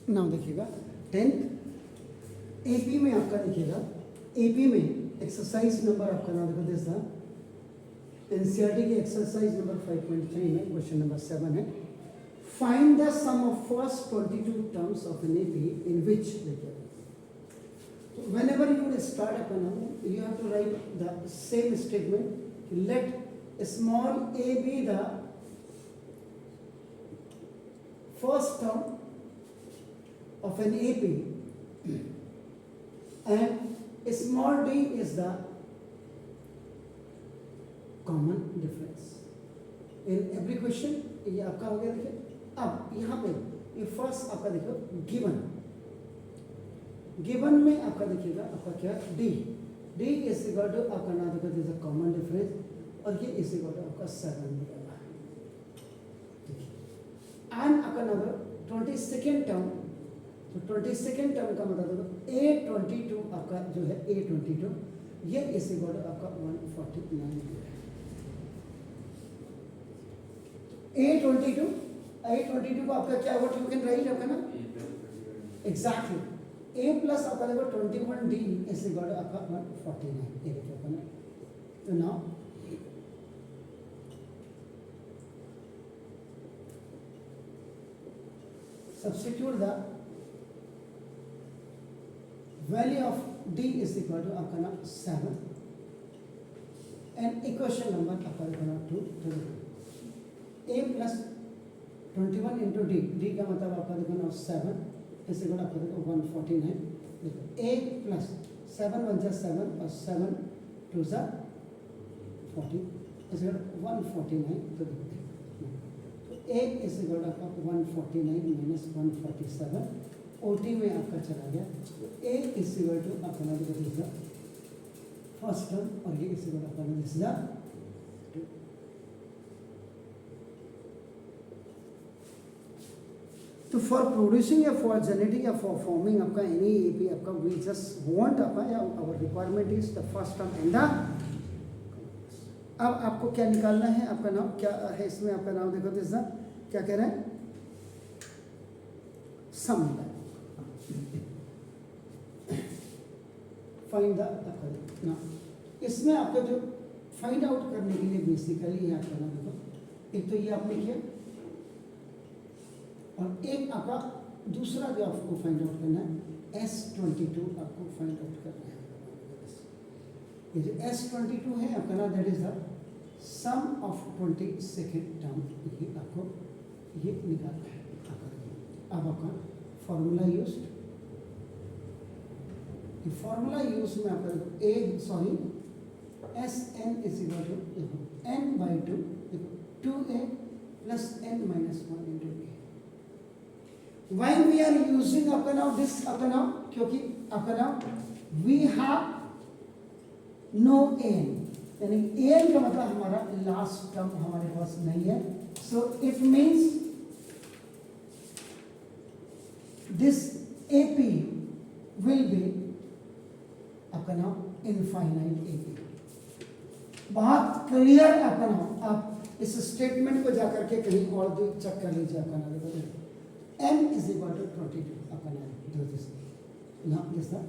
Now देखिएगा 10th AP में आपका देखिएगा, एपी में एक्सरसाइज नंबर आपका नाम देखो दिस था, एनसीईआरटी की एक्सरसाइज नंबर 5.3 में क्वेश्चन नंबर 7 है, find the sum of first 22 terms of an AP in which, देखिए तो whenever you will start a column you have to write the same statement, let small a be the first term of an AP and small d is the common difference in every question। ये आपका हो गया। देखिए अब यहाँ पे ये first आपका देखो गिवन में आपका देखिएगा आपका क्या डी इज इक्वल टू आपका नाम देखो दिस कॉमन डिफरेंस और ये इज इक्वल टू आपका 7 दिया हुआ है। एंड आपका नंबर 22nd टर्म, तो 22nd टर्म का मतलब देखो A22 आपका जो है A22 ये इज इक्वल टू आपका 149 दिया है। A22 को आपका क्या व्हाट यू कैन राइट आपका ना एग्जैक्टली A प्लस आपका देखो 21D इज इक्वल टू आपका 149 ये देखो अपना। तो now substitute the value of D is equal to आपका ना 7 and equation number आपका देखो ना 2 A plus 21 into D का मतलब आपका देखो ना 7 इसे गुणा आपका देखो 149 देखो A plus 7 1 जा 7 और 7 2 जा 40 इसे गुणा 149 तो देखो तो A इस गुणा आपका 149 minus 147 OT में आपका चला गया। A इस इक्वल टू आपका ना देखो दिस फर्स्ट टर्म और ये इस इक्वल आपका ना दिस तो फॉर प्रोड्यूसिंग या फॉर जनरेटिंग या फॉर फॉर्मिंग आपका एनी एपी आपका वी जस्ट वांट आपका या our requirement is the first term in the. अब आपको क्या निकालना है, आपका नाम क्या है इसमें, आपका नाम देखो दिस क्या कह रहे हैं सम फाइंड द ना। इसमें आपका जो फाइंड आउट करने के लिए बेसिकली है आपका नाम देखो एक तो ये आपने किया और एक आपका दूसरा जो आपको फाइंड आउट करना है S22 आपको फाइंड आउट करना है। ये जो S22 है आपका ना that is the sum of 22nd term, ये आपको ये निकालना है। अब आपका फॉर्मूला यूज, फॉर्मूला यूज में आपका SN is equal to N by 2 2A plus N minus 1 into A। Why we are using आपका नाम this आपका नाम, क्योंकि आपका नाम we have no n, यानी n का मतलब हमारा लास्ट टर्म हमारे पास नहीं है, so it means this AP will be आपका नाम इनफाइनाइट AP। बहुत क्लियर आपका नाम, आप इस स्टेटमेंट को जाकर के कहीं और भी चेक कर लीजिए। आपका नाम M is equal to 22 आपका नाम जो दिस नाम दिस था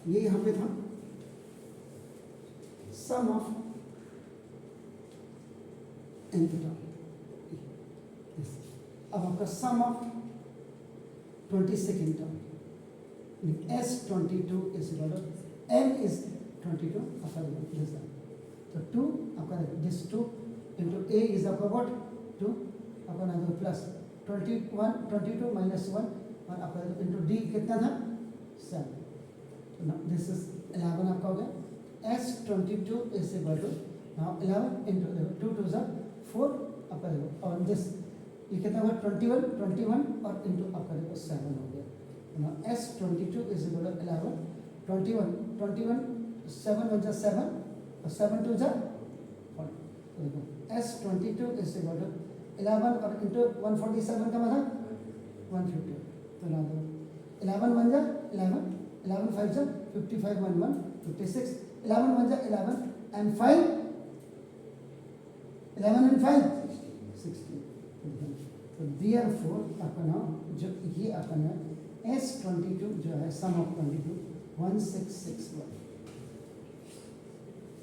ये यहाँ पे था सम ऑफ n टर्म। अब आपका sum of 22nd term S22 is equal to N is 22 आपका दिस था तो 2 आपका दिस 2 into A is आपका what 2 आपका नाम प्लस 22 minus 1 और आपका इंटू डी कितना था 7, तो दिस इज 11 आपका हो गया। S22 is equal to now 11 इंटू 2 2 जा 4 आपका देखो और दिस ये कितना हुआ 21 और इंटू आपका देखो 7 हो गया। Now S22 is equal to 11 21 7 1 जा 7 और 7 2 जा 4 तो देखो S22 इज इक्वल टू 11 और इंटू 147 का मतलब 150 तो ना दो 11 1 जा 11 5 जा 55 1 1 56 11 1 जा 11 and 5 11 and 5 16 तो therefore आपका नाम जो ये अपन है S22 जो है sum of 22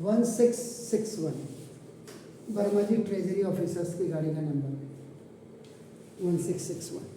1661 Verma ji treasury officers की गाड़ी का नंबर 1661